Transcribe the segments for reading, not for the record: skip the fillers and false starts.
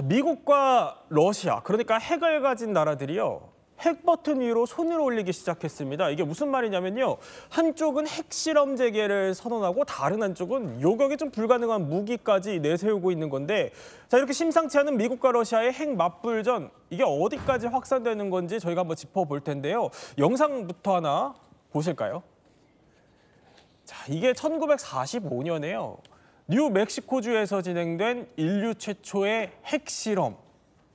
미국과 러시아, 그러니까 핵을 가진 나라들이요. 핵 버튼 위로 손을 올리기 시작했습니다. 이게 무슨 말이냐면요. 한쪽은 핵실험 재개를 선언하고 다른 한쪽은 요격이 좀 불가능한 무기까지 내세우고 있는 건데, 자, 이렇게 심상치 않은 미국과 러시아의 핵 맞불전, 이게 어디까지 확산되는 건지 저희가 한번 짚어볼 텐데요. 영상부터 하나 보실까요? 자, 이게 1945년에요. 뉴멕시코주에서 진행된 인류 최초의 핵실험,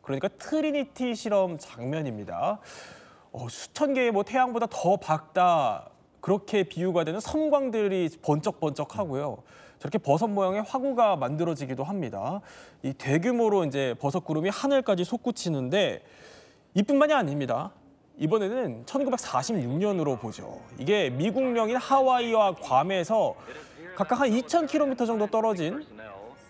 그러니까 트리니티 실험 장면입니다. 수천 개의 태양보다 더 밝다, 그렇게 비유가 되는 섬광들이 번쩍번쩍하고요. 저렇게 버섯 모양의 화구가 만들어지기도 합니다. 이 대규모로 이제 버섯 구름이 하늘까지 솟구치는데 이뿐만이 아닙니다. 이번에는 1946년으로 보죠. 이게 미국령인 하와이와 괌에서 각각 한 2,000km 정도 떨어진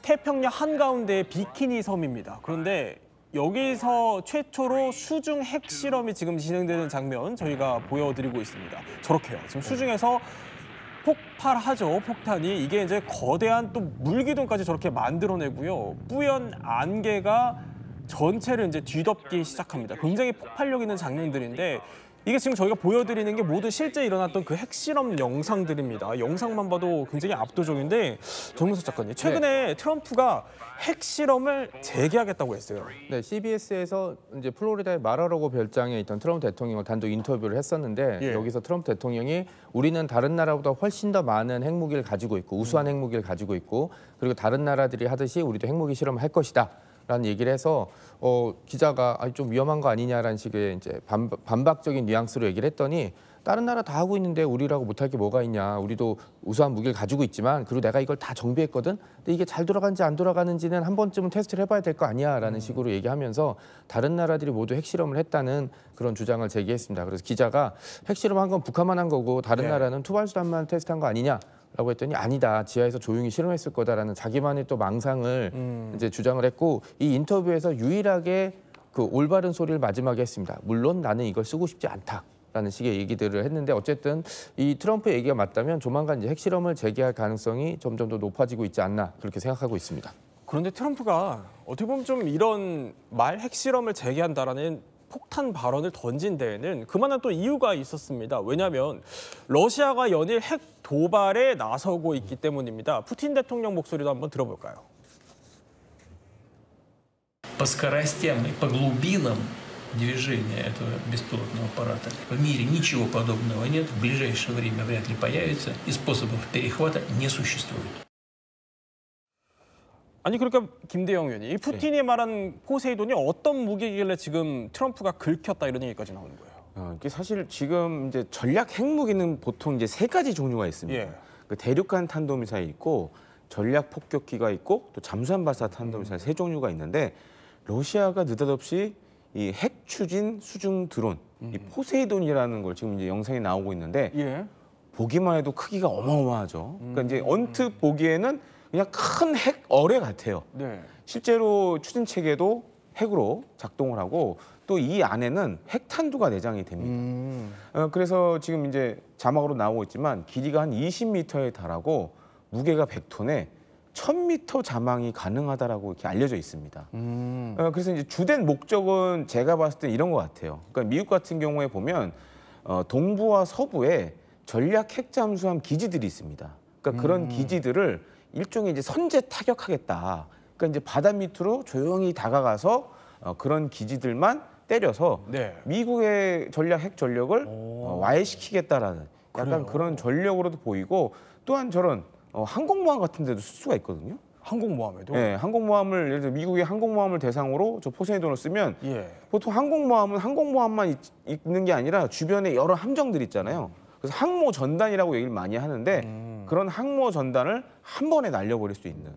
태평양 한가운데의 비키니 섬입니다. 그런데 여기서 최초로 수중 핵실험이 지금 진행되는 장면 저희가 보여드리고 있습니다. 저렇게요. 지금 수중에서 폭발하죠, 폭탄이. 이게 이제 거대한 또 물기둥까지 저렇게 만들어내고요. 뿌연 안개가 전체를 이제 뒤덮기 시작합니다. 굉장히 폭발력 있는 장면들인데 이게 지금 저희가 보여드리는 게 모두 실제 일어났던 그 핵실험 영상들입니다. 영상만 봐도 굉장히 압도적인데, 정문석 작가님, 최근에 트럼프가 핵실험을 재개하겠다고 했어요. 네, CBS에서 이제 플로리다의 마라로고 별장에 있던 트럼프 대통령을 단독 인터뷰를 했었는데 여기서 트럼프 대통령이 우리는 다른 나라보다 훨씬 더 많은 핵무기를 가지고 있고 우수한 핵무기를 가지고 있고 그리고 다른 나라들이 하듯이 우리도 핵무기 실험을 할 것이다. 라는 얘기를 해서 기자가 좀 위험한 거 아니냐라는 식의 이제 반박적인 뉘앙스로 얘기를 했더니 다른 나라 다 하고 있는데 우리라고 못할 게 뭐가 있냐. 우리도 우수한 무기를 가지고 있지만 그리고 내가 이걸 다 정비했거든. 근데 이게 잘 돌아가는지 안 돌아가는지는 한 번쯤은 테스트를 해봐야 될 거 아니야 라는 식으로 얘기하면서 다른 나라들이 모두 핵실험을 했다는 그런 주장을 제기했습니다. 그래서 기자가 핵실험한 건 북한만 한 거고 다른 나라는 투발수단만 테스트한 거 아니냐. 라고 했더니 아니다. 지하에서 조용히 실험했을 거다라는 자기만의 또 망상을 이제 주장을 했고 이 인터뷰에서 유일하게 그 올바른 소리를 마지막에 했습니다. 물론 나는 이걸 쓰고 싶지 않다라는 식의 얘기들을 했는데 어쨌든 이 트럼프 얘기가 맞다면 조만간 이제 핵실험을 재개할 가능성이 점점 더 높아지고 있지 않나 그렇게 생각하고 있습니다. 그런데 트럼프가 어떻게 보면 좀 이런 핵실험을 재개한다라는 폭탄 발언을 던진 데에는 그만한 또 이유가 있었습니다. 왜냐하면 러시아가 연일 핵 도발에 나서고 있기 때문입니다. 푸틴 대통령 목소리도 한번 들어볼까요? По скоростям и по глубинам движения этого беспилотного аппарата в мире ничего подобного нет. В ближайшее время вряд ли появится, и способов перехвата не существует. 아니 그러니까 김대영 의원이 이 푸틴이 말한 포세이돈이 어떤 무기길래 지금 트럼프가 긁혔다 이런 얘기까지 나오는 거예요? 이게 사실 지금 이제 전략 핵무기는 보통 이제 세 가지 종류가 있습니다. 그 대륙간 탄도미사일 있고 전략 폭격기가 있고 또 잠수함 발사 탄도미사일 세 종류가 있는데 러시아가 느닷없이 이 핵 추진 수중 드론 이 포세이돈이라는 걸 지금 이제 영상에 나오고 있는데 보기만 해도 크기가 어마어마하죠. 그러니까 이제 언뜻 보기에는 그냥 큰 핵 어뢰 같아요. 실제로 추진 체계도 핵으로 작동을 하고 또 이 안에는 핵탄두가 내장이 됩니다. 그래서 지금 이제 자막으로 나오고 있지만 길이가 한 20m에 달하고 무게가 100톤에 1000m 자망이 가능하다라고 이렇게 알려져 있습니다. 그래서 이제 주된 목적은 제가 봤을 때 이런 것 같아요. 그러니까 미국 같은 경우에 보면 동부와 서부에 전략 핵잠수함 기지들이 있습니다. 그러니까 그런 기지들을 일종의 이제 선제 타격하겠다. 그러니까 이제 바다 밑으로 조용히 다가가서 그런 기지들만 때려서 미국의 전략 핵 전력을 와해시키겠다라는 약간 그런 전력으로도 보이고 또한 저런 항공모함 같은 데도 쓸 수가 있거든요. 항공모함에도? 네, 항공모함을 예를 들어 미국의 항공모함을 대상으로 저 포세이돈을 쓰면 보통 항공모함은 항공모함만 있는 게 아니라 주변에 여러 함정들 있잖아요. 그래서 항모 전단이라고 얘기를 많이 하는데 그런 항모 전단을 한 번에 날려버릴 수 있는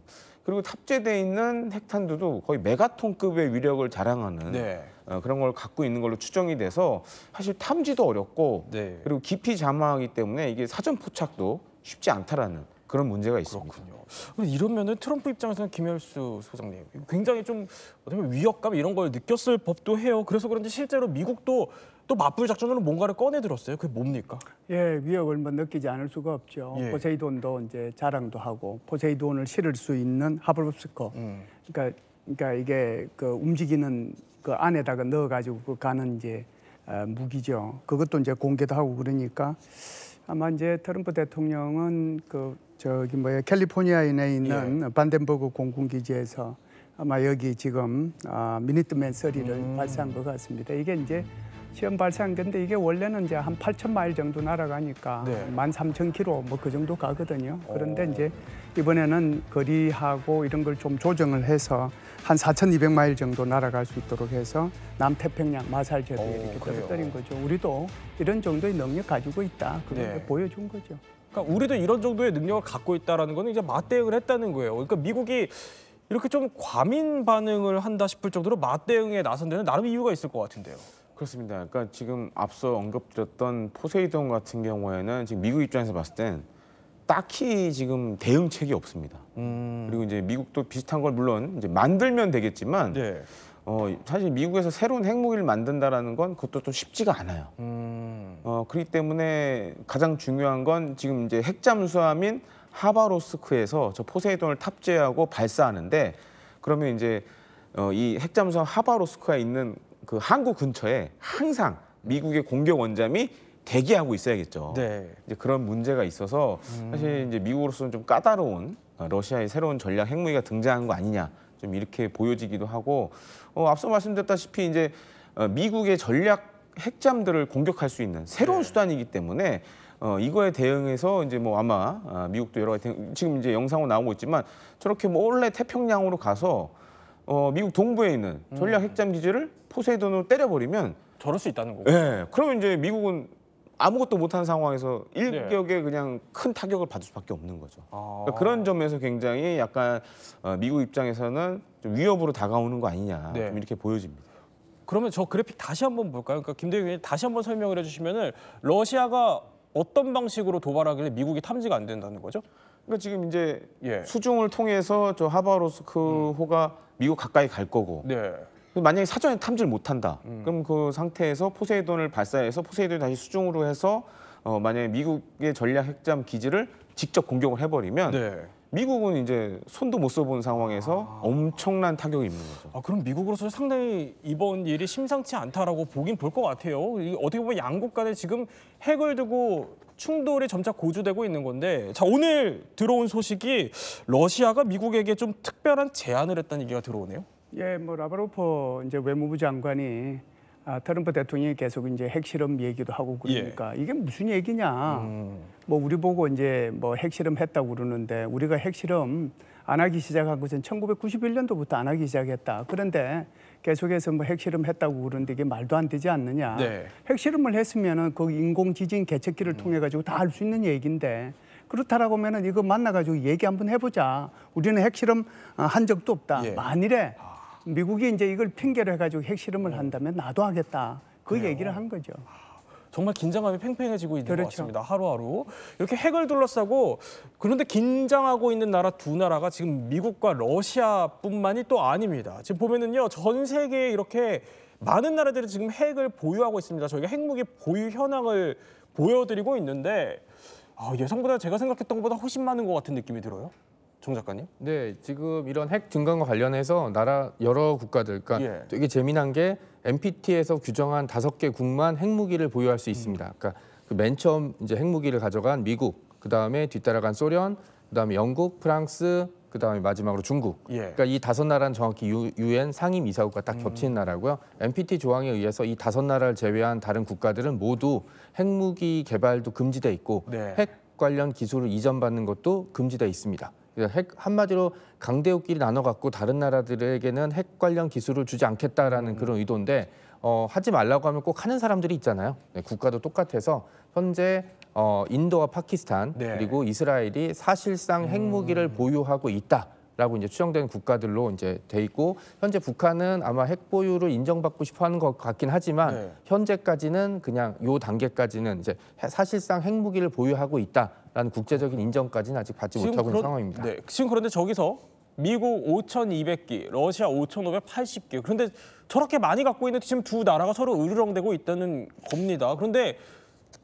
그리고 탑재되어 있는 핵탄두도 거의 메가톤급의 위력을 자랑하는 그런 걸 갖고 있는 걸로 추정이 돼서 사실 탐지도 어렵고 그리고 깊이 잠하기 때문에 이게 사전 포착도 쉽지 않다라는 그런 문제가 있습니다. 그렇군요. 이러면은 트럼프 입장에서는 김열수 소장님 굉장히 좀 어떻게 보면 위협감 이런 걸 느꼈을 법도 해요. 그래서 그런지 실제로 미국도 또 맞불 작전으로 뭔가를 꺼내들었어요. 그게 뭡니까? 위협을 느끼지 않을 수가 없죠. 포세이돈도 이제 자랑도 하고 포세이돈을 실을 수 있는 하블롭스커. 그러니까 그러니까 이게 그 움직이는 그 안에다가 넣어가지고 그 가는 이제 무기죠. 그것도 이제 공개도 하고 그러니까 아마 이제 트럼프 대통령은 그 저기 뭐야 캘리포니아에 있는 반덴버그 공군기지에서 아마 여기 지금 미니트맨 3를 발사한 것 같습니다. 이게 이제 시험 발사한 건데 이게 원래는 이제 한 8,000마일 정도 날아가니까 13,000km 뭐 그 정도 가거든요. 그런데 이제 이번에는 거리하고 이런 걸 좀 조정을 해서 한 4,200마일 정도 날아갈 수 있도록 해서 남태평양 마살제도에 이렇게 떨어뜨린 거죠. 우리도 이런 정도의 능력 가지고 있다. 그걸 보여준 거죠. 그러니까 우리도 이런 정도의 능력을 갖고 있다라는 거는 이제 맞대응을 했다는 거예요. 그러니까 미국이 이렇게 좀 과민 반응을 한다 싶을 정도로 맞대응에 나선 데는 나름 이유가 있을 것 같은데요. 그렇습니다. 그러니까 지금 앞서 언급드렸던 포세이돈 같은 경우에는 지금 미국 입장에서 봤을 땐 딱히 지금 대응책이 없습니다. 그리고 이제 미국도 비슷한 걸 물론 이제 만들면 되겠지만 사실 미국에서 새로운 핵무기를 만든다라는 건 그것도 또 쉽지가 않아요. 그렇기 때문에 가장 중요한 건 지금 이제 핵잠수함인 하바로스크에서 저 포세이돈을 탑재하고 발사하는데 그러면 이제 이 핵잠수함 하바로스크가 있는 그 항구 근처에 항상 미국의 공격 원잠이 대기하고 있어야겠죠. 이제 그런 문제가 있어서 사실 이제 미국으로서는 좀 까다로운 러시아의 새로운 전략 핵무기가 등장한 거 아니냐 좀 이렇게 보여지기도 하고 앞서 말씀드렸다시피 이제 미국의 전략 핵잠들을 공격할 수 있는 새로운 수단이기 때문에 이거에 대응해서 이제 뭐 아마 미국도 여러 가지 지금 이제 영상으로 나오고 있지만 저렇게 몰래 태평양으로 가서 미국 동부에 있는 전략 핵잠 기지를 포세이돈으로 때려버리면 저럴 수 있다는 거고. 네, 그러면 이제 미국은 아무것도 못한 상황에서 일격에 그냥 큰 타격을 받을 수밖에 없는 거죠. 그러니까 그런 점에서 굉장히 약간 미국 입장에서는 좀 위협으로 다가오는 거 아니냐 좀 이렇게 보여집니다. 그러면 저 그래픽 다시 한번 볼까요? 그러니까 김대중 의원님 다시 한번 설명을 해주시면은 러시아가 어떤 방식으로 도발하길래 미국이 탐지가 안 된다는 거죠? 그러니까 지금 이제 수중을 통해서 저 하바로스크호가 미국 가까이 갈 거고 만약에 사전에 탐지를 못한다. 그럼 그 상태에서 포세이돈을 발사해서 포세이돈이 다시 수중으로 해서 만약에 미국의 전략 핵잠 기지를 직접 공격을 해버리면 미국은 이제 손도 못 써본 상황에서 엄청난 타격이 있는 거죠. 그럼 미국으로서 상당히 이번 일이 심상치 않다라고 보긴 볼 것 같아요. 이게 어떻게 보면 양국 간에 지금 핵을 두고 충돌이 점차 고조되고 있는 건데 자 오늘 들어온 소식이 러시아가 미국에게 좀 특별한 제안을 했다는 얘기가 들어오네요. 예, 뭐 라브로프 이제 외무부 장관이 트럼프 대통령이 계속 이제 핵실험 얘기도 하고 그러니까 이게 무슨 얘기냐. 뭐 우리 보고 이제 뭐 핵실험 했다고 그러는데 우리가 핵실험 안 하기 시작한 것은 1991년도부터 안 하기 시작했다. 그런데 계속해서 뭐 핵실험 했다고 그러는데 이게 말도 안 되지 않느냐. 핵실험을 했으면은 그 인공지진 개척기를 통해 가지고 다 할 수 있는 얘기인데 그렇다라고 하면은 이거 만나가지고 얘기 한번 해보자. 우리는 핵실험 한 적도 없다. 만일에 미국이 이제 이걸 핑계로 해가지고 핵실험을 한다면 나도 하겠다. 그 얘기를 한 거죠. 정말 긴장감이 팽팽해지고 있는 것 같습니다. 하루하루. 이렇게 핵을 둘러싸고 그런데 긴장하고 있는 나라 두 나라가 지금 미국과 러시아뿐만이 또 아닙니다. 지금 보면은요. 전 세계에 이렇게 많은 나라들이 지금 핵을 보유하고 있습니다. 저희가 핵무기 보유 현황을 보여드리고 있는데 예상보다 제가 생각했던 것보다 훨씬 많은 것 같은 느낌이 들어요. 정 작가님? 네, 지금 이런 핵 등간과 관련해서 나라 여러 국가들, 그러니까 되게 재미난 게 NPT에서 규정한 5개 국만 핵무기를 보유할 수 있습니다. 그러니까 그 맨 처음 이제 핵무기를 가져간 미국, 그 다음에 뒤따라간 소련, 그 다음에 영국, 프랑스, 그 다음에 마지막으로 중국. 그러니까 이 5나라는 정확히 유엔 상임이사국과 딱 겹치는 나라고요. NPT 조항에 의해서 이 5나라를 제외한 다른 국가들은 모두 핵무기 개발도 금지돼 있고 핵 관련 기술을 이전받는 것도 금지돼 있습니다. 핵 한마디로 강대국끼리 나눠 갖고 다른 나라들에게는 핵 관련 기술을 주지 않겠다라는 그런 의도인데 하지 말라고 하면 꼭 하는 사람들이 있잖아요. 국가도 똑같아서 현재 인도와 파키스탄 그리고 이스라엘이 사실상 핵무기를 보유하고 있다라고 이제 추정되는 국가들로 이제 돼 있고 현재 북한은 아마 핵 보유를 인정받고 싶어하는 것 같긴 하지만 현재까지는 그냥 요 단계까지는 이제 사실상 핵무기를 보유하고 있다라는 국제적인 인정까지는 아직 받지 못하고 있는 상황입니다. 지금 그런데 저기서 미국 5,200기, 러시아 5,580기. 그런데 저렇게 많이 갖고 있는 지금 두 나라가 서로 으르렁대고 있다는 겁니다. 그런데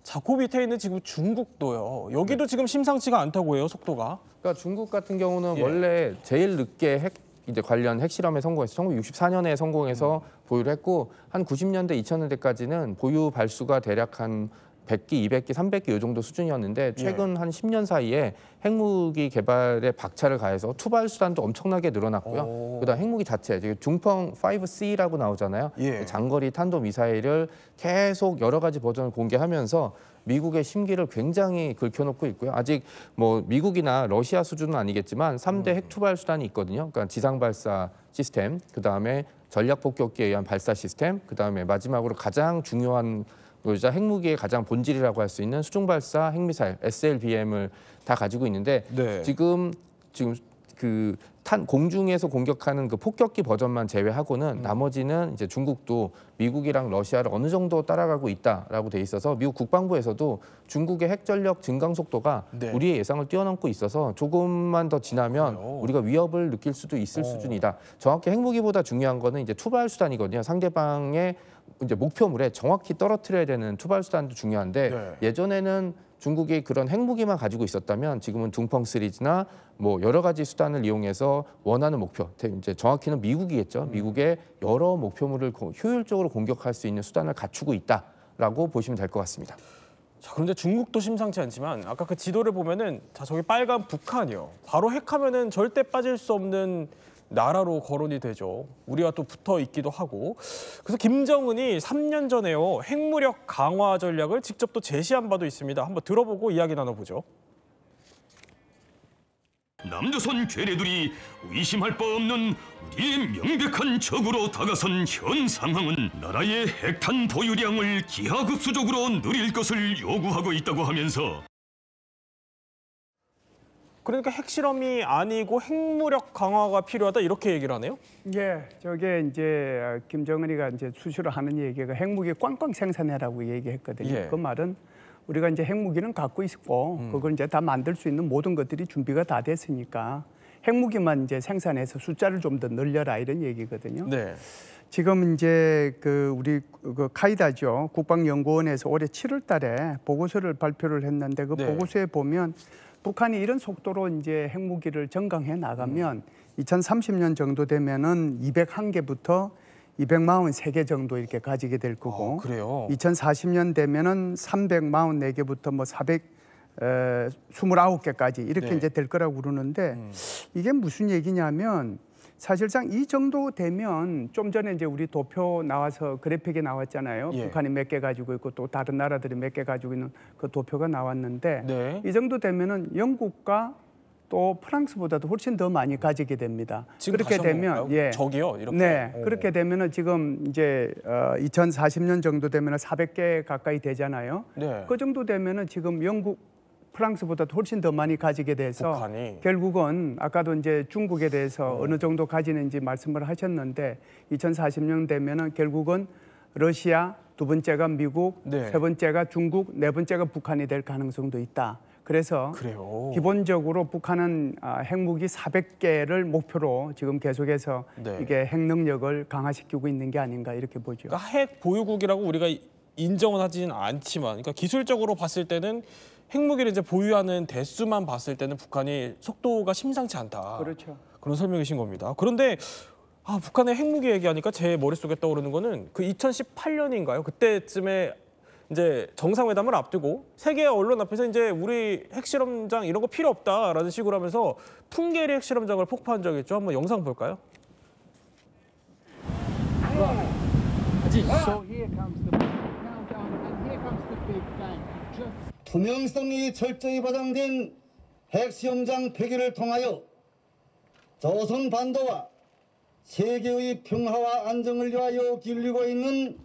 자, 그 밑에 있는 지금 중국도요. 여기도 지금 심상치가 않다고 해요, 속도가. 그러니까 중국 같은 경우는 원래 제일 늦게 핵 이제 관련 핵실험에 성공해서 1964년에 성공해서 보유를 했고 한 90년대, 2000년대까지는 보유 발수가 대략 한 100기, 200기, 300기 이 정도 수준이었는데 최근 한 10년 사이에 핵무기 개발에 박차를 가해서 투발 수단도 엄청나게 늘어났고요. 그다음 핵무기 자체, 중펑 5C라고 나오잖아요. 장거리 탄도 미사일을 계속 여러 가지 버전을 공개하면서 미국의 심기를 굉장히 긁혀놓고 있고요. 아직 뭐 미국이나 러시아 수준은 아니겠지만 3대 핵 투발 수단이 있거든요. 그러니까 지상 발사 시스템, 그다음에 전략 폭격기에 의한 발사 시스템, 그다음에 마지막으로 가장 중요한 핵무기의 가장 본질이라고 할 수 있는 수중 발사 핵미사일 SLBM을 다 가지고 있는데 지금 그 공중에서 공격하는 그 폭격기 버전만 제외하고는 나머지는 이제 중국도 미국이랑 러시아를 어느 정도 따라가고 있다라고 돼 있어서 미국 국방부에서도 중국의 핵 전력 증강 속도가 우리의 예상을 뛰어넘고 있어서 조금만 더 지나면 우리가 위협을 느낄 수도 있을 수준이다. 정확히 핵무기보다 중요한 거는 이제 투발 수단이거든요. 상대방의 이제 목표물에 정확히 떨어뜨려야 되는 투발 수단도 중요한데 예전에는 중국이 그런 핵무기만 가지고 있었다면 지금은 둥펑 시리즈나 뭐 여러 가지 수단을 이용해서 원하는 목표, 이제 정확히는 미국이겠죠. 미국의 여러 목표물을 효율적으로 공격할 수 있는 수단을 갖추고 있다라고 보시면 될 것 같습니다. 자, 그런데 중국도 심상치 않지만 아까 그 지도를 보면은 자, 저기 빨간 북한이요. 바로 핵하면은 절대 빠질 수 없는 나라로 거론이 되죠. 우리가 또 붙어 있기도 하고. 그래서 김정은이 3년 전에요. 핵무력 강화 전략을 직접 또 제시한 바도 있습니다. 한번 들어보고 이야기 나눠보죠. 남조선 괴뢰들이 의심할 바 없는 우리의 명백한 적으로 다가선 현 상황은 나라의 핵탄 보유량을 기하급수적으로 늘릴 것을 요구하고 있다고 하면서 그러니까 핵실험이 아니고 핵무력 강화가 필요하다 이렇게 얘기를 하네요. 예, 저게 이제 김정은이가 이제 수시로 하는 얘기가 핵무기 꽝꽝 생산해라고 얘기했거든요. 그 말은 우리가 이제 핵무기는 갖고 있고 그걸 이제 다 만들 수 있는 모든 것들이 준비가 다 됐으니까 핵무기만 이제 생산해서 숫자를 좀 더 늘려라 이런 얘기거든요. 지금 이제 우리 카이다죠. 국방연구원에서 올해 7월달에 보고서를 발표를 했는데 그 보고서에 보면 북한이 이런 속도로 이제 핵무기를 증강해 나가면 2030년 정도 되면은 201개부터 243개 정도 이렇게 가지게 될 거고, 2040년 되면은 344개부터 뭐 429개까지 이렇게 이제 될 거라고 그러는데 이게 무슨 얘기냐면 사실상 이 정도 되면 좀 전에 이제 우리 도표 나와서 그래픽이 나왔잖아요. 북한이 몇 개 가지고 있고 또 다른 나라들이 몇 개 가지고 있는 그 도표가 나왔는데 이 정도 되면은 영국과 또 프랑스보다도 훨씬 더 많이 가지게 됩니다. 그렇게 되면 저기요 이렇게. 그렇게 되면은 지금 이제 2040년 정도 되면은 400개 가까이 되잖아요. 그 정도 되면은 지금 영국 프랑스보다도 훨씬 더 많이 가지게 돼서 북한이. 결국은 아까도 이제 중국에 대해서 어느 정도 가지는지 말씀을 하셨는데 2040년 되면은 결국은 러시아, 두 번째가 미국, 세 번째가 중국, 네 번째가 북한이 될 가능성도 있다. 그래서 기본적으로 북한은 핵무기 400개를 목표로 지금 계속해서 이게 핵 능력을 강화시키고 있는 게 아닌가 이렇게 보죠. 그러니까 핵 보유국이라고 우리가 인정은 하지는 않지만, 그러니까 기술적으로 봤을 때는 핵무기를 이제 보유하는 대수만 봤을 때는 북한이 속도가 심상치 않다. 그런 설명이신 겁니다. 그런데 북한의 핵무기 얘기하니까 제 머릿속에 떠오르는 거는 그 2018년인가요? 그때쯤에 이제 정상회담을 앞두고 세계 언론 앞에서 이제 우리 핵실험장 이런 거 필요 없다라는 식으로 하면서 풍계리 핵실험장을 폭파한 적이 있죠. 한번 영상 볼까요? 투명성이 철저히 보장된 핵시험장 폐기를 통하여 조선 반도와 세계의 평화와 안정을 위하여 기울이고 있는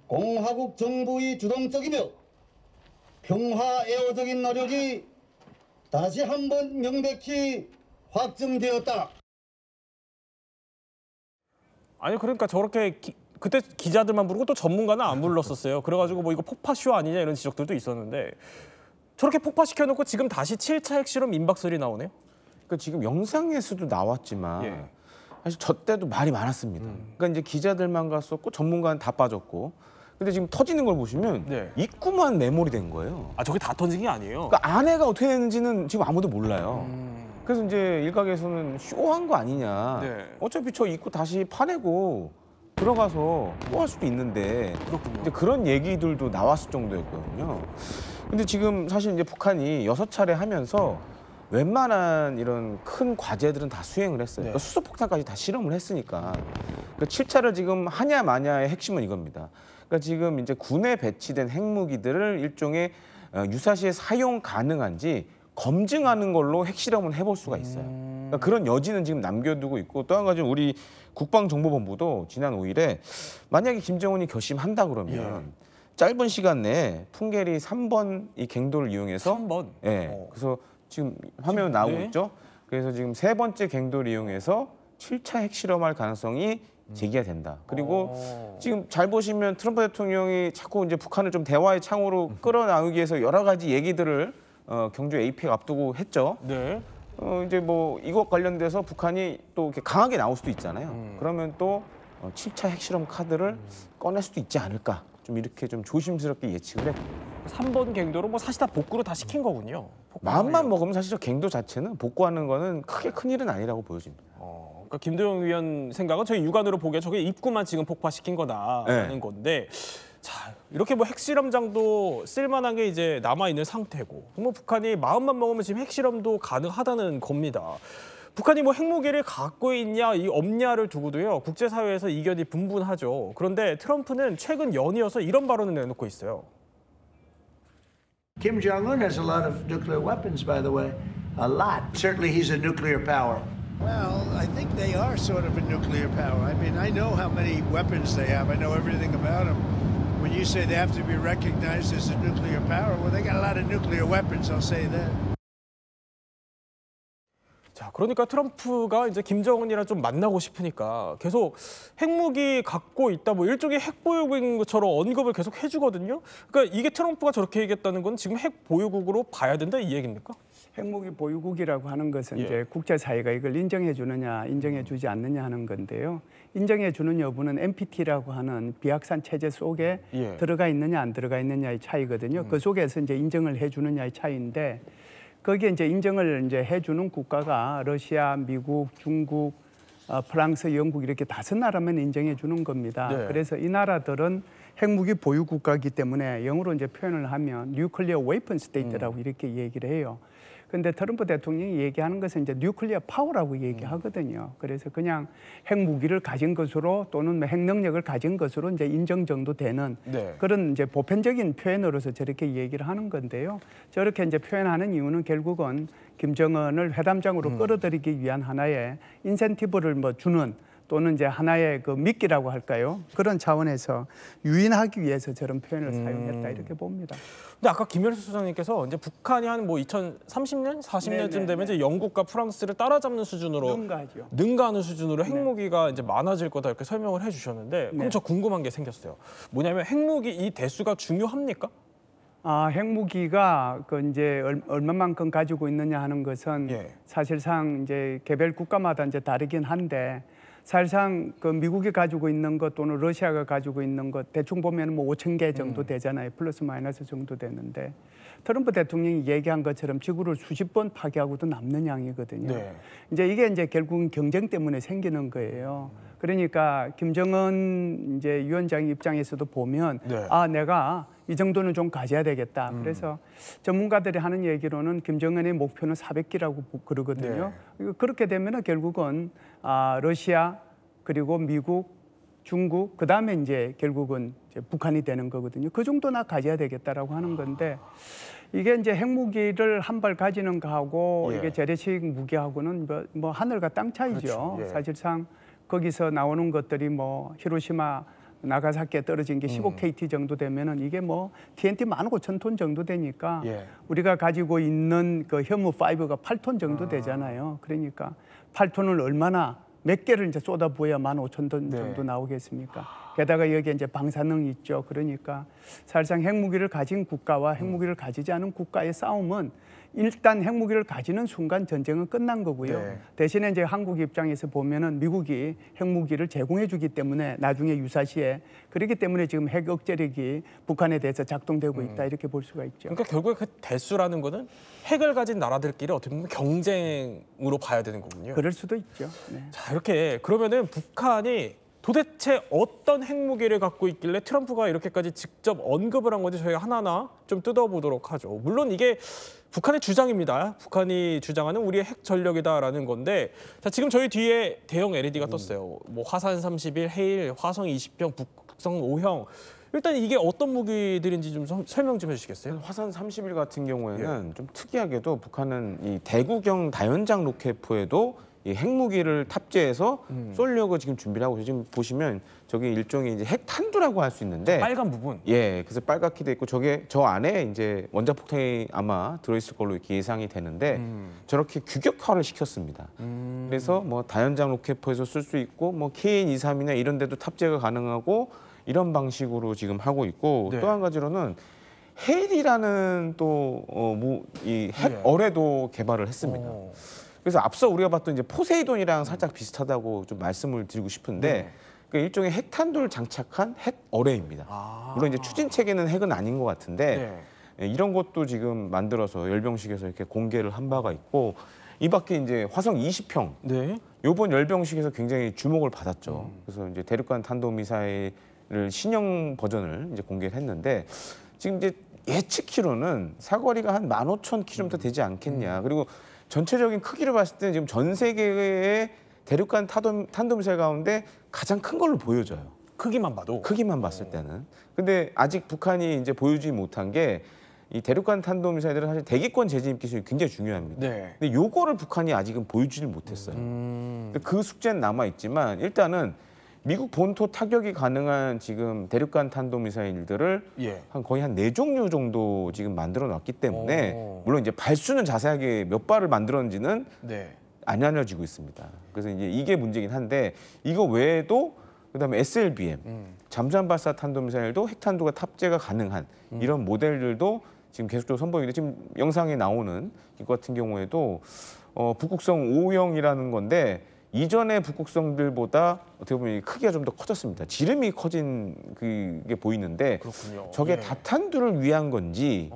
공화국 정부의 주동적이며 평화 애호적인 노력이 다시 한번 명백히 확정되었다. 아니 그러니까 저렇게 그때 기자들만 부르고 또 전문가는 안 불렀었어요. 그래가지고 뭐 이거 폭파쇼 아니냐 이런 지적들도 있었는데 저렇게 폭파시켜놓고 지금 다시 7차 핵실험 임박설이 나오네요. 그러니까 지금 영상에서도 나왔지만 사실 저 때도 말이 많았습니다. 그러니까 이제 기자들만 갔었고 전문가는 다 빠졌고. 근데 지금 터지는 걸 보시면 입구만 메모리 된 거예요. 저게 다 터진 게 아니에요? 그러니까 안에가 어떻게 되는지는 지금 아무도 몰라요. 그래서 이제 일각에서는 쇼한 거 아니냐. 네. 어차피 저 입구 다시 파내고 들어가서 또 할 수도 있는데 이제 그런 얘기들도 나왔을 정도였거든요. 근데 지금 사실 이제 북한이 6차례 하면서 웬만한 이런 큰 과제들은 다 수행을 했어요. 그러니까 수소폭탄까지 다 실험을 했으니까. 그러니까 7차를 지금 하냐 마냐의 핵심은 이겁니다. 그러니까 지금 이제 군에 배치된 핵무기들을 일종의 유사시에 사용 가능한지 검증하는 걸로 핵실험을 해볼 수가 있어요. 그러니까 그런 여지는 지금 남겨두고 있고 또 한 가지 우리 국방정보본부도 지난 5일에 만약에 김정은이 결심한다 그러면 짧은 시간 내에 풍계리 3번 이 갱도를 이용해서 3번? 그래서 지금 화면 나오고 네. 있죠. 그래서 지금 3번째 갱도를 이용해서 7차 핵실험할 가능성이 제기가 된다. 그리고 지금 잘 보시면 트럼프 대통령이 자꾸 이제 북한을 좀 대화의 창으로 끌어나오기 위해서 여러 가지 얘기들을 경주 APEC 앞두고 했죠. 네. 이제 뭐 이것 관련돼서 북한이 또 이렇게 강하게 나올 수도 있잖아요. 그러면 또 7차 핵실험 카드를 꺼낼 수도 있지 않을까. 좀 이렇게 좀 조심스럽게 예측을 했고. 3번 갱도로 뭐 사실 다 복구로 다 시킨 거군요. 마음만 먹으면 사실 저 갱도 자체는 복구하는 거는 크게 큰 일은 아니라고 보여집니다. 그러니까 김도영 위원 생각은 저희 육안으로 보기에 저게 입구만 지금 폭파시킨 거다라는 건데, 자 이렇게 뭐 핵실험장도 쓸만한 게 이제 남아 있는 상태고, 뭐 북한이 마음만 먹으면 지금 핵실험도 가능하다는 겁니다. 북한이 뭐 핵무기를 갖고 있냐 이 없냐를 두고도요 국제사회에서 이견이 분분하죠. 그런데 트럼프는 최근 연이어서 이런 발언을 내놓고 있어요. Kim Jong-un has a lot of nuclear weapons, by the way. A lot. Certainly he's a nuclear power. Well, I think they are sort of a nuclear power. I mean, I know how many weapons they have. I know everything about them. When you say they have to be recognized as a nuclear power, well, they got a lot of nuclear weapons, I'll say that. 자, 그러니까 트럼프가 이제 김정은이랑 좀 만나고 싶으니까 계속 핵무기 갖고 있다, 뭐 일종의 핵보유국인 것처럼 언급을 계속 해주거든요. 그러니까 이게 트럼프가 저렇게 얘기했다는 건 지금 핵보유국으로 봐야 된다 이 얘기입니까? 핵무기 보유국이라고 하는 것은 이제 국제사회가 이걸 인정해 주느냐, 인정해 주지 않느냐 하는 건데요. 인정해 주는 여부는 NPT라고 하는 비확산 체제 속에 들어가 있느냐 안 들어가 있느냐의 차이거든요. 그 속에서 이제 인정을 해 주느냐의 차이인데, 거기에 이제 인정을 이제 해주는 국가가 러시아, 미국, 중국, 프랑스, 영국 이렇게 5나라만 인정해 주는 겁니다. 그래서 이 나라들은 핵무기 보유 국가이기 때문에 영어로 이제 표현을 하면 뉴클리어 웨이펀 스테이트라고 이렇게 얘기를 해요. 근데 트럼프 대통령이 얘기하는 것은 이제 뉴클리어 파워라고 얘기하거든요. 그래서 그냥 핵무기를 가진 것으로 또는 핵 능력을 가진 것으로 이제 인정 정도 되는 그런 이제 보편적인 표현으로서 저렇게 얘기를 하는 건데요. 저렇게 이제 표현하는 이유는 결국은 김정은을 회담장으로 끌어들이기 위한 하나의 인센티브를 뭐 주는, 또는 이제 하나의 그 미끼라고 할까요? 그런 차원에서 유인하기 위해서 저런 표현을 사용했다 이렇게 봅니다. 근데 아까 김열수 소장님께서 이제 북한이 한 뭐 2030년, 40년쯤 되면 이제 영국과 프랑스를 따라잡는 수준으로 능가하는 수준으로 핵무기가 이제 많아질 거다 이렇게 설명을 해주셨는데, 그럼 저 궁금한 게 생겼어요. 뭐냐면 핵무기 이 대수가 중요합니까? 핵무기가 그 이제 얼마만큼 가지고 있느냐 하는 것은 사실상 이제 개별 국가마다 이제 다르긴 한데, 사실상 그 미국이 가지고 있는 것 또는 러시아가 가지고 있는 것 대충 보면 뭐 5,000개 정도 되잖아요. 플러스 마이너스 정도 되는데, 트럼프 대통령이 얘기한 것처럼 지구를 수십 번 파괴하고도 남는 양이거든요. 이제 이게 이제 결국은 경쟁 때문에 생기는 거예요. 그러니까 김정은 이제 위원장 입장에서도 보면 내가 이 정도는 좀 가져야 되겠다. 그래서 전문가들이 하는 얘기로는 김정은의 목표는 400기라고 그러거든요. 그렇게 되면 결국은 러시아 그리고 미국, 중국, 그다음에 이제 결국은 이제 북한이 되는 거거든요. 그 정도나 가져야 되겠다라고 하는 건데, 이게 이제 핵무기를 한 발 가지는 거하고 이게 재래식 무기하고는 뭐 하늘과 땅 차이죠. 사실상 거기서 나오는 것들이 뭐 히로시마, 나가사키에 떨어진 게 15KT 정도 되면은 이게 뭐 TNT 15,000톤 정도 되니까 우리가 가지고 있는 그 현무5가 8톤 정도 되잖아요. 그러니까 8톤을 얼마나 몇 개를 이제 쏟아부어야 15,000톤 정도 나오겠습니까? 게다가 여기에 이제 방사능이 있죠. 그러니까 사실상 핵무기를 가진 국가와 핵무기를 가지지 않은 국가의 싸움은 일단 핵무기를 가지는 순간 전쟁은 끝난 거고요. 네. 대신에 이제 한국 입장에서 보면은 미국이 핵무기를 제공해주기 때문에 나중에 유사시에 그렇기 때문에 지금 핵 억제력이 북한에 대해서 작동되고 있다 이렇게 볼 수가 있죠. 그러니까 결국에 그 대수라는 거는 핵을 가진 나라들끼리 어떻게 보면 경쟁으로 봐야 되는 거군요. 그럴 수도 있죠. 네. 자, 이렇게 그러면은 북한이 도대체 어떤 핵무기를 갖고 있길래 트럼프가 이렇게까지 직접 언급을 한 건지 저희가 하나하나 좀 뜯어보도록 하죠. 물론 이게 북한의 주장입니다. 북한이 주장하는 우리의 핵 전력이다라는 건데, 자, 지금 저희 뒤에 대형 LED가 떴어요. 뭐 화산 31, 해일, 화성 20형, 북극성 5형. 일단 이게 어떤 무기들인지 좀 설명 좀 해주시겠어요? 화산 31 같은 경우에는 좀 특이하게도 북한은 이 대구경 다연장 로켓포에도 이 핵무기를 탑재해서 쏠려고 지금 준비를 하고 있어요. 지금 보시면 저게 일종의 이제 핵탄두라고 할 수 있는데 빨간 부분. 예, 그래서 빨갛게 돼 있고 저게 저 안에 이제 원자폭탄이 아마 들어있을 걸로 이렇게 예상이 되는데 저렇게 규격화를 시켰습니다. 그래서 뭐 다연장 로켓포에서 쓸 수 있고 뭐 KN-23이나 이런 데도 탑재가 가능하고 이런 방식으로 지금 하고 있고 네. 또 한 가지로는 헤일이라는 또 이 핵 어뢰도 개발을 했습니다. 그래서 앞서 우리가 봤던 이제 포세이돈이랑 살짝 비슷하다고 좀 말씀을 드리고 싶은데 그 일종의 핵탄두를 장착한 핵 어뢰입니다. 물론 이제 추진 체계는 핵은 아닌 것 같은데 이런 것도 지금 만들어서 열병식에서 이렇게 공개를 한 바가 있고 이 밖에 이제 화성 20형 네. 이번 열병식에서 굉장히 주목을 받았죠. 그래서 이제 대륙간 탄도미사일을 신형 버전을 이제 공개를 했는데 지금 이제 예측키로는 사거리가 한 15,000km 되지 않겠냐. 그리고 전체적인 크기를 봤을 때는 지금 전 세계의 대륙간 탄도미사일 가운데 가장 큰 걸로 보여져요. 크기만 봐도. 크기만 봤을 때는. 근데 아직 북한이 이제 보여주지 못한 게 이 대륙간 탄도미사일들은 사실 대기권 재진입 기술이 굉장히 중요합니다. 네. 근데 요거를 북한이 아직은 보여주지 못했어요. 근데 그 숙제는 남아 있지만 일단은 미국 본토 타격이 가능한 지금 대륙간 탄도미사일들을 거의 한 4종류 정도 지금 만들어 놨기 때문에 물론 이제 발수는 자세하게 몇 발을 만들었는지는 안 알려지고 있습니다. 그래서 이제 이게 문제긴 한데 이거 외에도 그다음에 SLBM 잠수함 발사 탄도미사일도 핵탄두가 탑재가 가능한 이런 모델들도 지금 계속적으로 선보이는데 지금 영상에 나오는 이거 같은 경우에도 북극성 5형이라는 건데 이전의 북극성들보다 어떻게 보면 크기가 좀 더 커졌습니다. 지름이 커진 그게 보이는데 그렇군요. 저게 다탄두를 위한 건지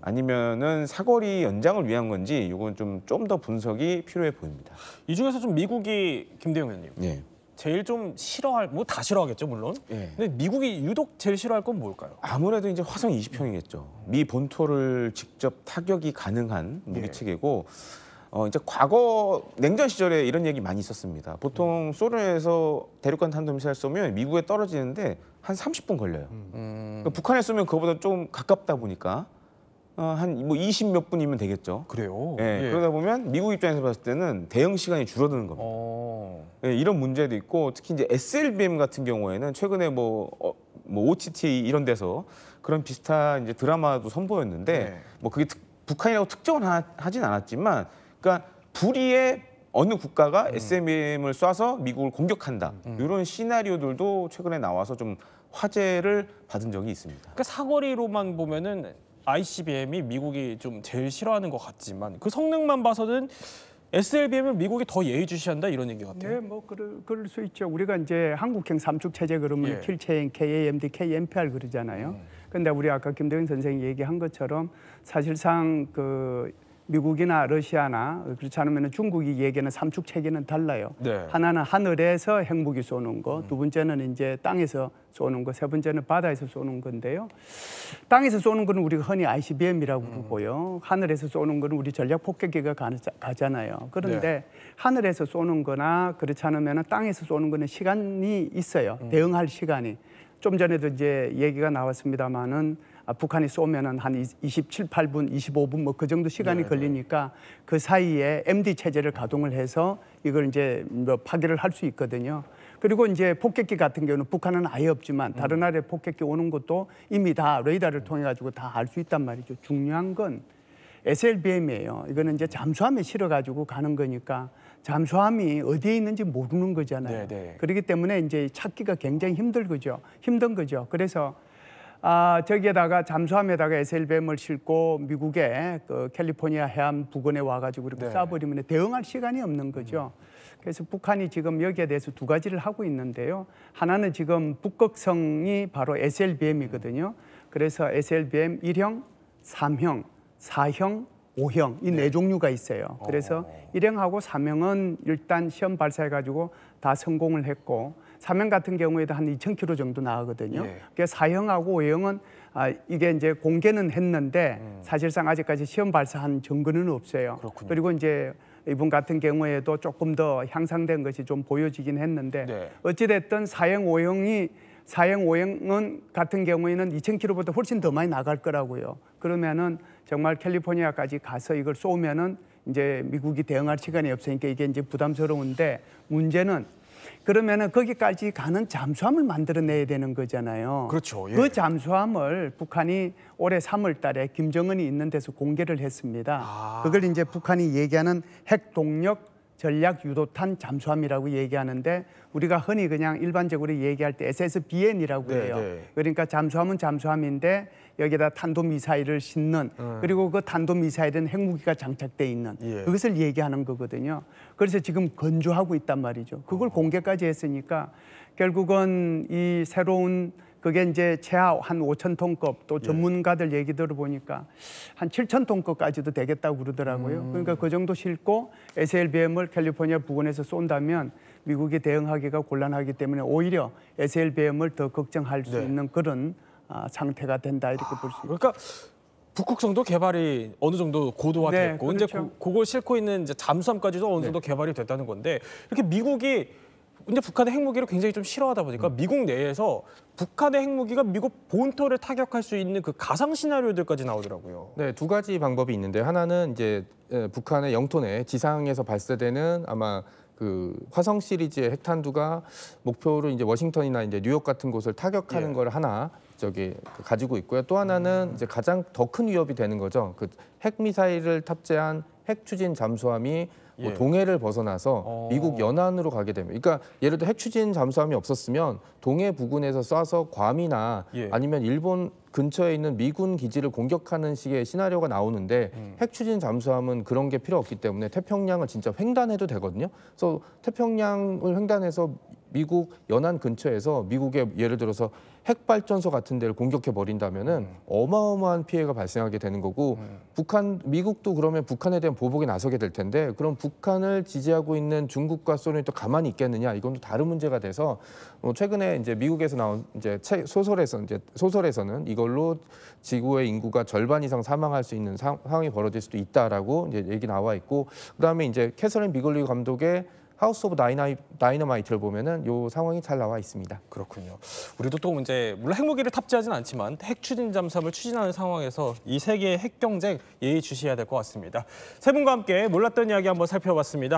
아니면은 사거리 연장을 위한 건지 이건 좀 더 분석이 필요해 보입니다. 이 중에서 좀 미국이 김대영 의원님 예. 제일 좀 싫어할 뭐 다 싫어하겠죠 물론. 근데 미국이 유독 제일 싫어할 건 뭘까요? 아무래도 이제 화성 20형이겠죠. 미 본토를 직접 타격이 가능한 무기 체계고. 이제 과거 냉전 시절에 이런 얘기 많이 있었습니다. 보통 소련에서 대륙간 탄도미사일 쏘면 미국에 떨어지는데 한 30분 걸려요. 그러니까 북한에 쏘면 그거보다 좀 가깝다 보니까 한 뭐 20 몇 분이면 되겠죠. 그래요? 예, 그러다 보면 미국 입장에서 봤을 때는 대응 시간이 줄어드는 겁니다. 예, 이런 문제도 있고 특히 이제 SLBM 같은 경우에는 최근에 뭐 OTT 이런 데서 그런 비슷한 이제 드라마도 선보였는데 뭐 그게 북한이라고 특정은 하진 않았지만 그러니까 불의의 어느 국가가 SLBM을 쏴서 미국을 공격한다. 이런 시나리오들도 최근에 나와서 좀 화제를 받은 적이 있습니다. 그러니까 사거리로만 보면은 ICBM이 미국이 좀 제일 싫어하는 것 같지만 그 성능만 봐서는 SLBM을 미국이 더 예의주시한다 이런 얘기 같아요. 네, 뭐 그럴 수 있죠. 우리가 이제 한국형 삼축 체제 그러면 킬체인, KAMD, KMPR 그러잖아요. 근데 우리 아까 김대영 선생이 얘기한 것처럼 사실상 그 미국이나 러시아나 그렇지 않으면 중국이 얘기하는 삼축 체계는 달라요. 하나는 하늘에서 핵무기 쏘는 거, 두 번째는 이제 땅에서 쏘는 거, 세 번째는 바다에서 쏘는 건데요. 땅에서 쏘는 거는 우리가 흔히 ICBM이라고 부르고요. 하늘에서 쏘는 거는 우리 전략 폭격기가 가잖아요. 그런데 하늘에서 쏘는 거나 그렇지 않으면 땅에서 쏘는 거는 시간이 있어요. 대응할 시간이. 좀 전에도 이제 얘기가 나왔습니다마는 북한이 쏘면은 한 27, 8분, 25분 뭐 그 정도 시간이 걸리니까 그 사이에 MD 체제를 가동을 해서 이걸 이제 뭐 파괴를 할 수 있거든요. 그리고 이제 폭격기 같은 경우는 북한은 아예 없지만 다른 나라의 폭격기 오는 것도 이미 다 레이더를 통해 가지고 다 알 수 있단 말이죠. 중요한 건 SLBM이에요. 이거는 이제 잠수함에 실어가지고 가는 거니까 잠수함이 어디에 있는지 모르는 거잖아요. 네네. 그렇기 때문에 이제 찾기가 굉장히 힘든 거죠. 그래서 저기에다가 잠수함에다가 SLBM을 싣고 미국의 그 캘리포니아 해안 부근에 와가지고 이렇게 쏴버리면 대응할 시간이 없는 거죠. 그래서 북한이 지금 여기에 대해서 두 가지를 하고 있는데요. 하나는 지금 북극성이 바로 SLBM이거든요. 그래서 SLBM 1형, 3형, 4형, 5형 이 네 종류가 있어요. 그래서 1형하고 3형은 일단 시험 발사해가지고 다 성공을 했고 3형 같은 경우에도 한 2,000km 정도 나가거든요. 그래서 4형하고 5형은 이게 이제 공개는 했는데 사실상 아직까지 시험 발사한 증거는 없어요. 그렇군요. 그리고 이제 이분 같은 경우에도 조금 더 향상된 것이 좀 보여지긴 했는데 어찌됐든 4형, 5형은 같은 경우에는 2,000km보다 훨씬 더 많이 나갈 거라고요. 그러면은 정말 캘리포니아까지 가서 이걸 쏘면은 이제 미국이 대응할 시간이 없으니까 이게 이제 부담스러운데 문제는 그러면은 거기까지 가는 잠수함을 만들어내야 되는 거잖아요. 그렇죠. 예. 그 잠수함을 북한이 올해 3월 달에 김정은이 있는 데서 공개를 했습니다. 그걸 이제 북한이 얘기하는 핵동력 전략 유도탄 잠수함이라고 얘기하는데 우리가 흔히 그냥 일반적으로 얘기할 때 SSBN이라고 해요. 그러니까 잠수함은 잠수함인데 여기다 탄도미사일을 싣는 그리고 그 탄도미사일은 핵무기가 장착돼 있는 그것을 얘기하는 거거든요. 그래서 지금 건조하고 있단 말이죠. 그걸 공개까지 했으니까 결국은 이 새로운 그게 이제 최하 한 5,000톤급 또 전문가들 얘기 들어보니까 한 7,000톤급까지도 되겠다고 그러더라고요. 그러니까 그 정도 싣고 SLBM을 캘리포니아 부근에서 쏜다면 미국이 대응하기가 곤란하기 때문에 오히려 SLBM을 더 걱정할 수 있는 그런 상태가 된다 이렇게 볼 수 있습니다. 그러니까 북극성도 개발이 어느 정도 고도화됐고 그렇죠. 이제 그걸 싣고 있는 이제 잠수함까지도 어느 정도 개발이 됐다는 건데 이렇게 미국이 근데 북한의 핵무기를 굉장히 좀 싫어하다 보니까 미국 내에서 북한의 핵무기가 미국 본토를 타격할 수 있는 그 가상 시나리오들까지 나오더라고요. 네, 두 가지 방법이 있는데 하나는 이제 북한의 영토 내 지상에서 발사되는 아마 그 화성 시리즈의 핵탄두가 목표로 이제 워싱턴이나 이제 뉴욕 같은 곳을 타격하는 걸 하나 가지고 있고요. 또 하나는 이제 가장 더 큰 위협이 되는 거죠. 그 핵 미사일을 탑재한 핵 추진 잠수함이 뭐 동해를 벗어나서 미국 연안으로 가게 되면, 그러니까 예를 들어 핵 추진 잠수함이 없었으면 동해 부근에서 쏴서 괌이나 아니면 일본 근처에 있는 미군 기지를 공격하는 식의 시나리오가 나오는데 핵 추진 잠수함은 그런 게 필요 없기 때문에 태평양을 진짜 횡단해도 되거든요. 그래서 태평양을 횡단해서 미국 연안 근처에서 미국의 예를 들어서 핵발전소 같은 데를 공격해 버린다면은 어마어마한 피해가 발생하게 되는 거고 미국도 그러면 북한에 대한 보복에 나서게 될 텐데 그럼 북한을 지지하고 있는 중국과 소련이 또 가만히 있겠느냐 이건 또 다른 문제가 돼서 최근에 이제 미국에서 나온 이제 소설에서는 이걸로 지구의 인구가 절반 이상 사망할 수 있는 상황이 벌어질 수도 있다라고 이제 얘기 나와 있고 그다음에 이제 캐서린 비글리 감독의 하우스 오브 다이너마이트를 보면은 요 상황이 잘 나와 있습니다. 그렇군요. 우리도 또 이제 물론 핵무기를 탑재하진 않지만 핵 추진 잠수함을 추진하는 상황에서 이 세계의 핵 경쟁 예의주시해야 될 것 같습니다. 세 분과 함께 몰랐던 이야기 한번 살펴봤습니다.